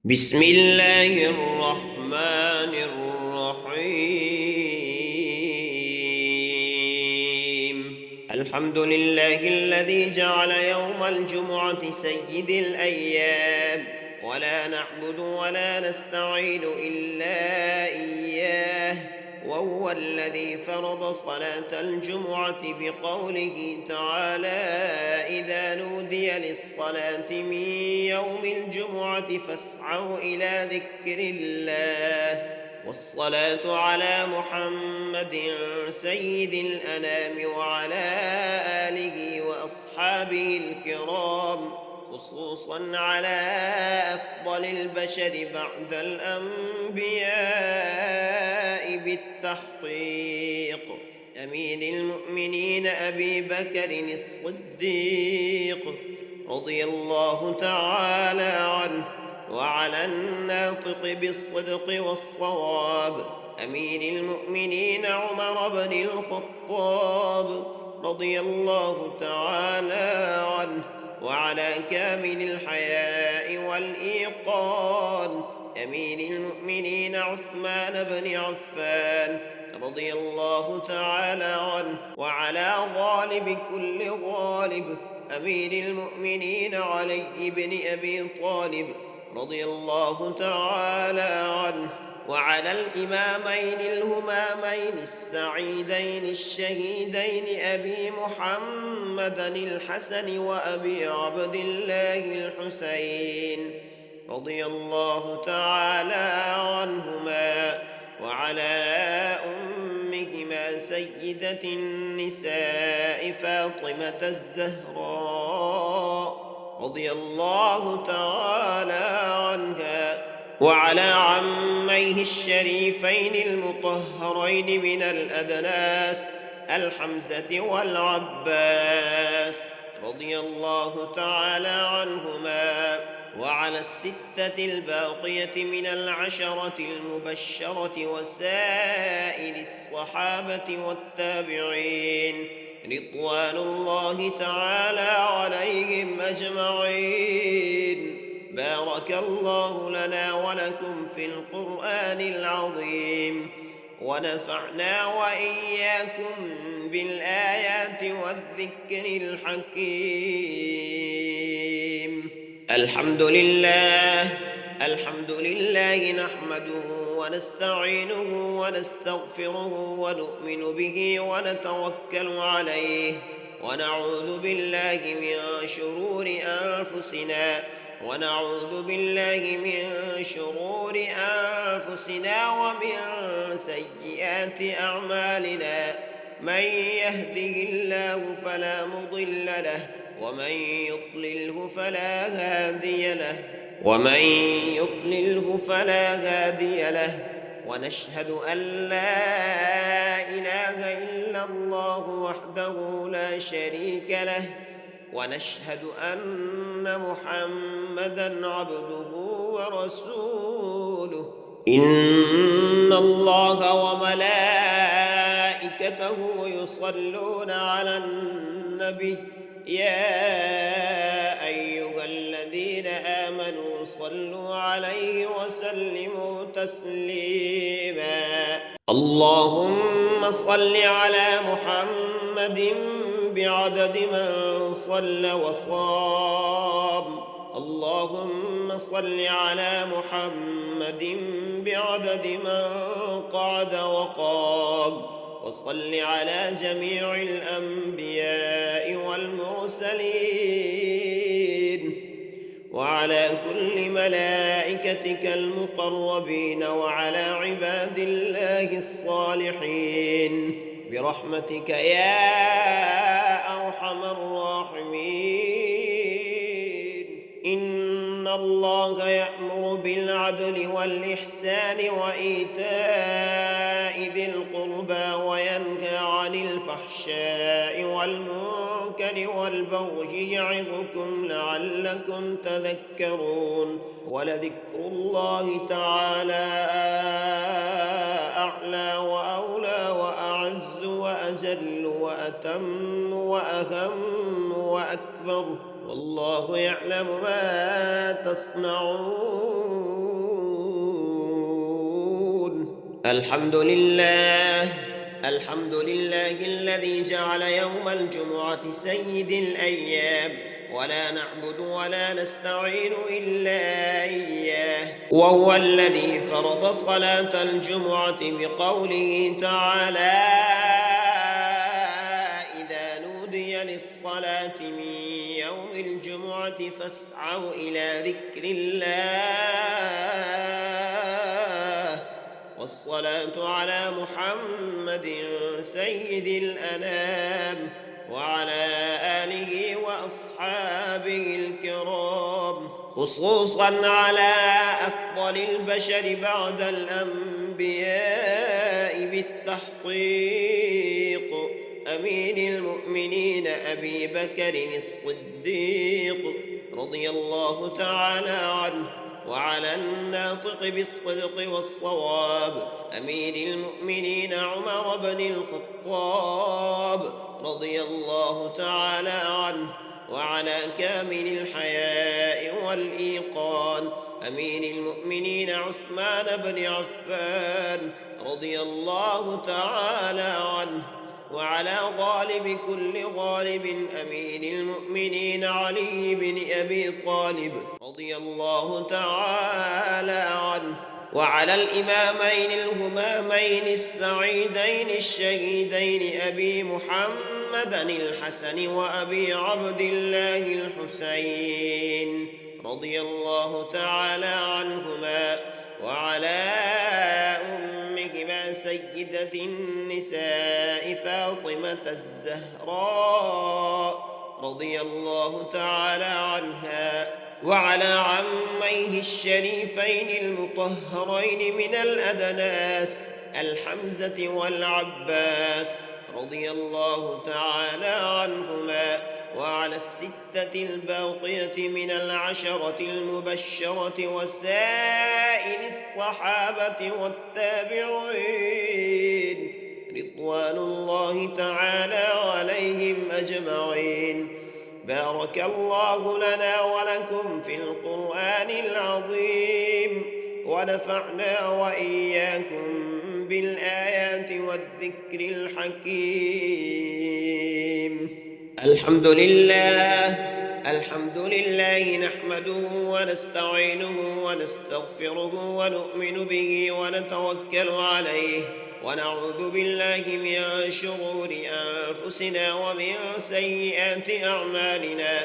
بسم الله الرحمن الرحيم. الحمد لله الذي جعل يوم الجمعة سيد الأيام، ولا نعبد ولا نستعين إلا إياه، وهو الذي فرض صلاة الجمعة بقوله تعالى: إذا نودي للصلاة من يوم الجمعة فاسعوا إلى ذكر الله. والصلاة على محمد سيد الأنام وعلى آله وأصحابه الكرام، خصوصا على أفضل البشر بعد الأنبياء بالتحقيق، أمير المؤمنين أبي بكر الصديق رضي الله تعالى عنه، وعلى الناطق بالصدق والصواب أمير المؤمنين عمر بن الخطاب رضي الله تعالى عنه، وعلى كامل الحياء والإيقان أمير المؤمنين عثمان بن عفان رضي الله تعالى عنه، وعلى غالب كل غالب أمير المؤمنين علي بن أبي طالب رضي الله تعالى عنه، وعلى الإمامين الهمامين السعيدين الشهيدين أبي محمد الحسن وأبي عبد الله الحسين رضي الله تعالى عنهما، وعلى أمهما سيدة النساء فاطمة الزهراء رضي الله تعالى عنها، وعلى عميه الشريفين المطهرين من الأدناس الحمزة والعباس رضي الله تعالى عنهما، وعلى الستة الباقية من العشرة المبشرة وسائر الصحابة والتابعين رضوان الله تعالى عليهم أجمعين. بارك الله لنا ولكم في القرآن العظيم، ونفعنا وإياكم بالآيات والذكر الحكيم. الحمد لله نحمده ونستعينه ونستغفره ونؤمن به ونتوكل عليه، ونعوذ بالله من شرور أنفسنا ومن سيئات أعمالنا، من يهده الله فلا مضل له، ومن يضلله فلا هادي له، ونشهد أن لا إله إلا الله وحده لا شريك له، ونشهد أن محمدًا عبده ورسوله. إن الله وملائكته يصلون على النبي، يا أيها الذين آمنوا صلوا عليه وسلموا تسليما. اللهم صل على محمد بعدد من صلى وصام، اللهم صل على محمد بعدد من قعد وقام، وصل على جميع الأنبياء والمرسلين، وعلى كل ملائكتك المقربين، وعلى عباد الله الصالحين برحمتك يا أرحم الراحمين. إن الله يأمر بالعدل والإحسان وإيتاء ذي القربى، وينهى عن الفحشاء والمنكر والبغي، يعظكم لعلكم تذكرون. ولذكر الله تعالى أعلى وأولى وأعز وأجل وأتم وأهم وأكبر، والله يعلم ما تصنعون. الحمد لله الذي جعل يوم الجمعة سيد الأيام، ولا نعبد ولا نستعين إلا إياه، وهو الذي فرض صلاة الجمعة بقوله تعالى: إذا نودي للصلاة من يوم الجمعة فاسعوا إلى ذكر الله. والصلاة على محمد سيد الأنام وعلى آله وأصحابه الكرام، خصوصا على أفضل البشر بعد الأنبياء بالتحقيق، أمير المؤمنين أبي بكر الصديق رضي الله تعالى عنه، وعلى الناطق بالصدق والصواب أمير المؤمنين عمر بن الخطاب رضي الله تعالى عنه، وعلى كامل الحياء والإيقان أمير المؤمنين عثمان بن عفان رضي الله تعالى عنه، وعلى غالب كل غالب أمير المؤمنين علي بن أبي طالب رضي الله تعالى عنه، وعلى الإمامين الهمامين السعيدين الشهيدين أبي محمد الحسن وأبي عبد الله الحسين رضي الله تعالى عنهما، وعلى أمهما سيدة النساء فاطمة الزهراء رضي الله تعالى عنها، وعلى عميه الشريفين المطهرين من الأدناس الحمزة والعباس رضي الله تعالى عنهما، وعلى الستة الباقية من العشرة المبشرة وسائر الصحابة والتابعين رضوان الله تعالى عليهم أجمعين. بارك الله لنا ولكم في القرآن العظيم، ونفعنا وإياكم بالآيات والذكر الحكيم. الحمد لله نحمده ونستعينه ونستغفره ونؤمن به ونتوكل عليه، ونعوذ بالله من شرور أنفسنا ومن سيئات أعمالنا،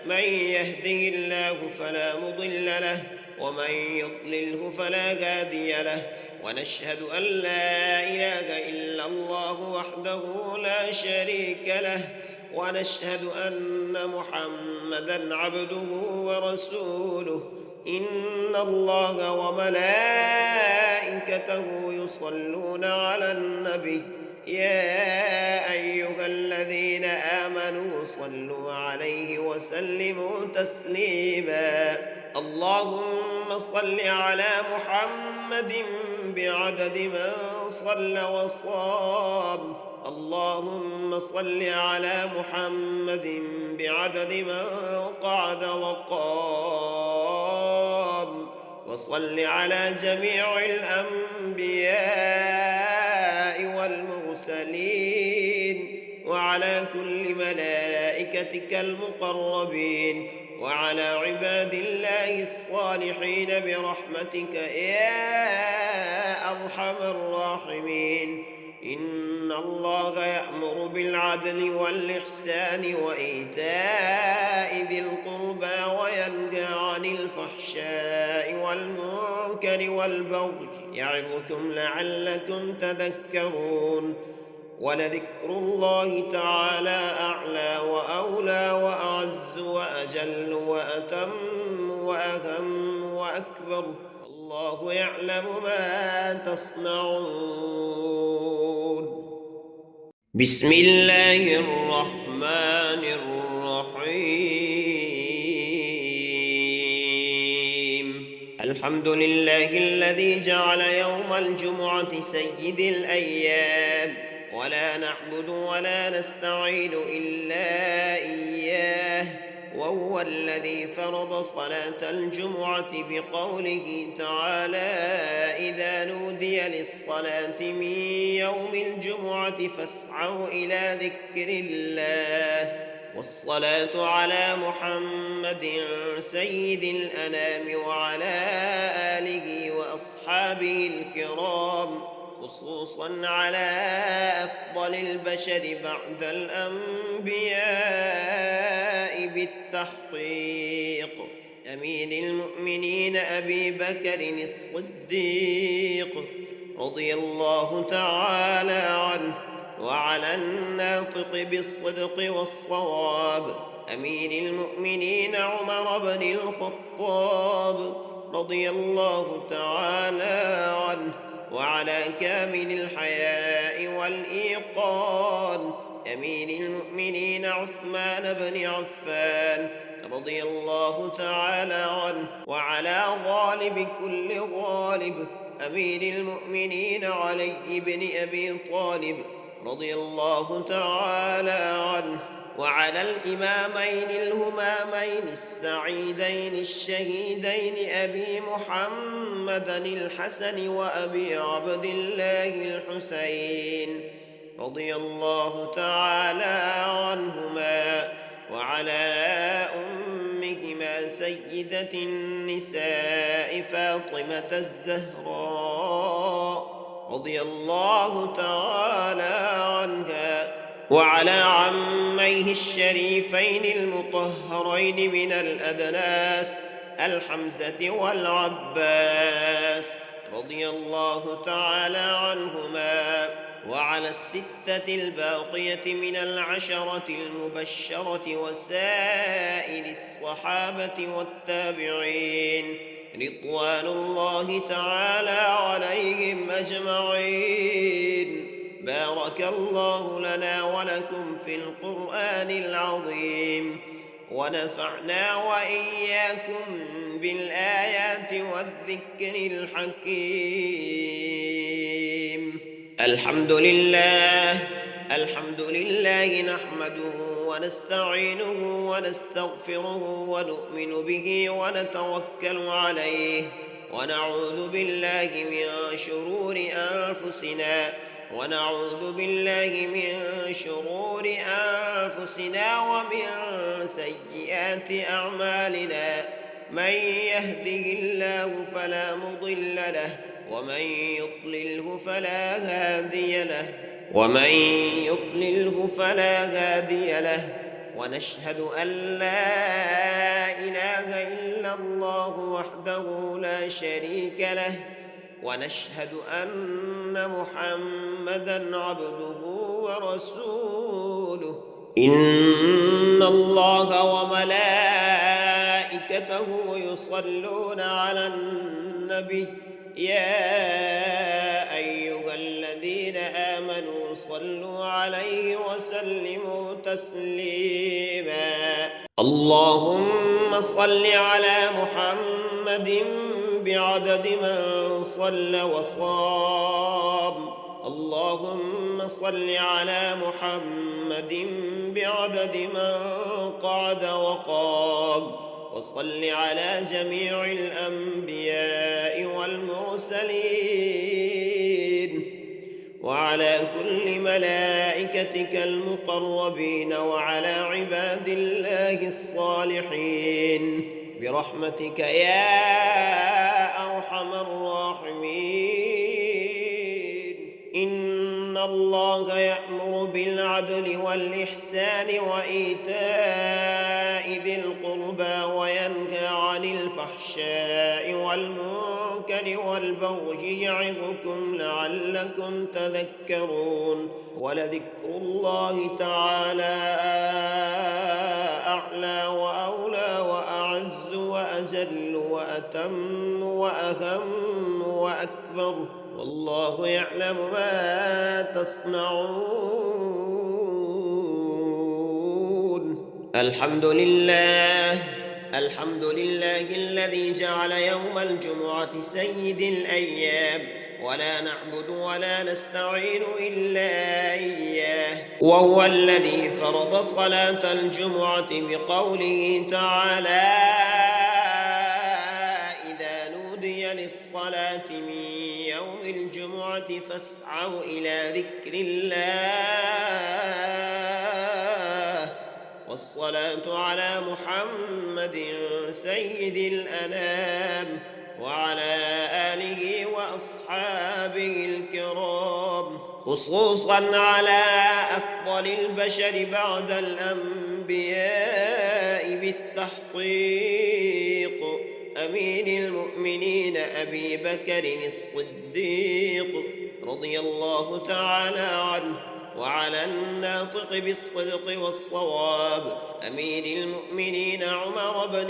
من يهده الله فلا مضل له ومن يضلله فلا هادي له، ونشهد أن لا إله إلا الله وحده لا شريك له، ونشهد أن محمدًا عبده ورسوله. إن الله وملائكته يصلون على النبي، يا أيها الذين آمنوا صلوا عليه وسلموا تسليما. اللهم صل على محمد بعدد من صلى وصام، اللهم صل على محمد بعدد من قعد وقام، وصل على جميع الأنبياء والمرسلين، وعلى كل ملائكتك المقربين، وعلى عباد الله الصالحين برحمتك يا أرحم الراحمين. إن الله يأمر بالعدل والإحسان وإيتاء ذي القربى وينهى عن الفحشاء والمنكر والبغي، يعظكم لعلكم تذكرون. ولذكر الله تعالى أعلى وأولى وأعز وأجل وأتم وأهم وأكبر، الله يعلم ما تصنعون. بسم الله الرحمن الرحيم. الحمد لله الذي جعل يوم الجمعة سيد الأيام، ولا نعبد ولا نستعين إلا إياه، وهو الذي فرض صلاة الجمعة بقوله تعالى: إذا نودي للصلاة من يوم الجمعة فاسعوا إلى ذكر الله. والصلاة على محمد سيد الأنام وعلى آله وأصحابه الكرام، خصوصا على أفضل البشر بعد الأنبياء بالتحقيق، أمير المؤمنين أبي بكر الصديق رضي الله تعالى عنه، وعلى الناطق بالصدق والصواب أمير المؤمنين عمر بن الخطاب رضي الله تعالى عنه، وعلى كامل الحياء والإيقان أمير المؤمنين عثمان بن عفان رضي الله تعالى عنه، وعلى غالب كل غالب أمير المؤمنين علي بن أبي طالب رضي الله تعالى عنه، وعلى الإمامين الهمامين السعيدين الشهيدين أبي محمد الحسن وأبي عبد الله الحسين رضي الله تعالى عنهما، وعلى أمهما سيدة النساء فاطمة الزهراء رضي الله تعالى عنها، وعلى عميه الشريفين المطهرين من الأدناس الحمزة والعباس رضي الله تعالى عنهما، وعلى الستة الباقية من العشرة المبشرة وسائر الصحابة والتابعين رضوان الله تعالى عليهم أجمعين. بارك الله لنا ولكم في القرآن العظيم، ونفعنا وإياكم بالآيات والذكر الحكيم. الحمد لله نحمده ونستعينه ونستغفره ونؤمن به ونتوكل عليه، ونعوذ بالله من شرور أنفسنا ومن سيئات أعمالنا، من يهده الله فلا مضل له ومن يضلله فلا هادي له، ونشهد أن لا إله إلا الله وحده لا شريك له، ونشهد أن محمدًا عبده ورسوله. إن الله وملائكته يصلون على النبي، يا أيها الذين آمنوا صلوا عليه وسلموا تسليما. اللهم صل على محمد بعدد من صلى وصام، اللهم صل على محمد بعدد من قعد وقام، وصل على جميع الأنبياء والمرسلين، وعلى كل ملائكتك المقربين، وعلى عباد الله الصالحين برحمتك يا أرحم الراحمين. إن الله يأمر بالعدل والإحسان وإيتاء ذي القربى وينهى عن الفحشاء والمنكر والبغي يعظكم لعلكم تذكرون. ولذكر الله تعالى أعلى وأولى وأعز وأجل وأتم وأهم وأكبر، والله يعلم ما تصنعون. الحمد الحمد لله الذي جعل يوم الجمعة سيد الأيام، ولا نعبد ولا نستعين إلا إياه، وهو الذي فرض صلاة الجمعة بقوله تعالى: إذا نودي للصلاة من يوم الجمعة فاسعوا إلى ذكر الله. والصلاة على محمد سيد الأنام وعلى آله وأصحابه الكرام، خصوصا على أفضل البشر بعد الأنبياء بالتحقيق، أمين المؤمنين أبي بكر الصديق رضي الله تعالى عنه، وعلى الناطق بالصدق والصواب أمير المؤمنين عمر بن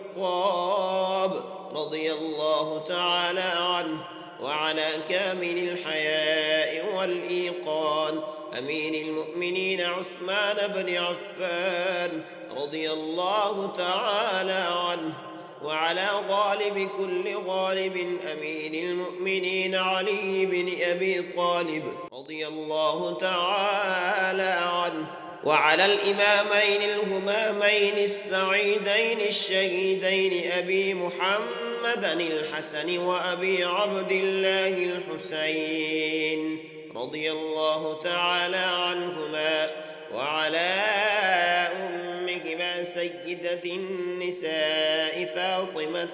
الخطاب رضي الله تعالى عنه، وعلى كامل الحياء والإيقان أمير المؤمنين عثمان بن عفان رضي الله تعالى عنه، وعلى غالب كل غالب أمين المؤمنين علي بن أبي طالب رضي الله تعالى عنه، وعلى الإمامين الهمامين السعيدين الشهيدين أبي محمد الحسن وأبي عبد الله الحسين رضي الله تعالى عنهما، وعلى أمهما سيدة النساء فاطمة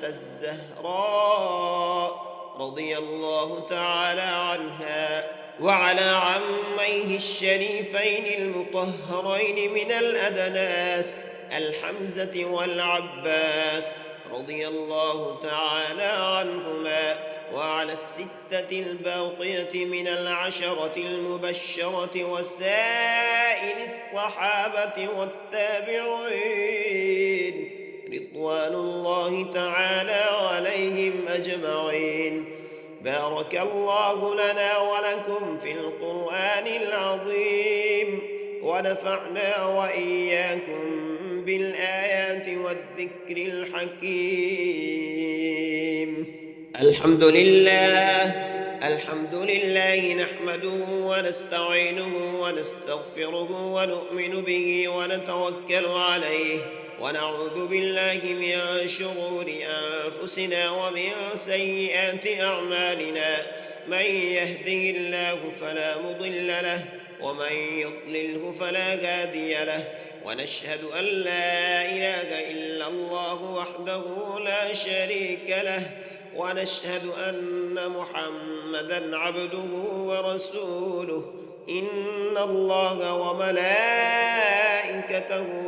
الزهراء رضي الله تعالى عنها، وعلى عميه الشريفين المطهرين من الأدناس الحمزة والعباس رضي الله تعالى عنهما، وعلى الستة الباقية من العشرة المبشرة وسائر الصحابة والتابعين رضوان الله تعالى عليهم أجمعين. بارك الله لنا ولكم في القرآن العظيم، ونفعنا وإياكم بالآيات والذكر الحكيم. الحمد لله نحمده ونستعينه ونستغفره ونؤمن به ونتوكل عليه، ونعوذ بالله من شرور أنفسنا ومن سيئات أعمالنا، من يهده الله فلا مضل له ومن يضلله فلا هادي له، ونشهد أن لا إله إلا الله وحده لا شريك له، ونشهد أن محمدًا عبده ورسوله. إن الله وملائكته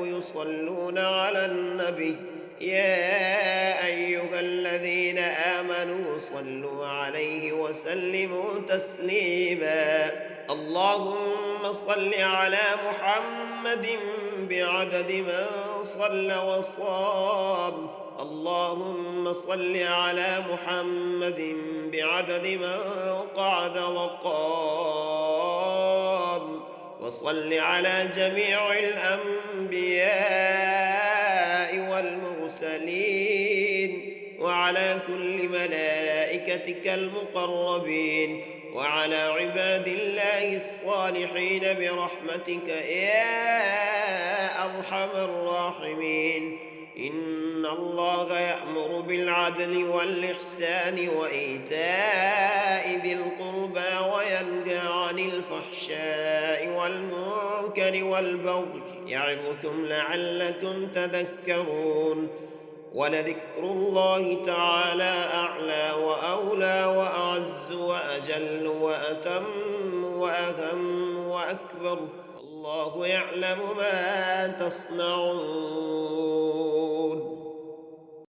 يصلون على النبي، يا أيها الذين آمنوا صلوا عليه وسلموا تسليما. اللهم صل على محمد بعدد من صلى وصام، اللهم صل على محمد بعدد من قعد وقام، وصل على جميع الأنبياء والمرسلين، وعلى كل ملائكتك المقربين، وعلى عباد الله الصالحين برحمتك يا أرحم الراحمين. إن الله يأمر بالعدل والإحسان وإيتاء ذي القربى وينهى عن الفحشاء والمنكر والبغي، يعظكم لعلكم تذكرون. ولذكر الله تعالى أعلى وأولى وأعز وأجل وأتم وأهم وأكبر، الله يعلم ما تصنعون.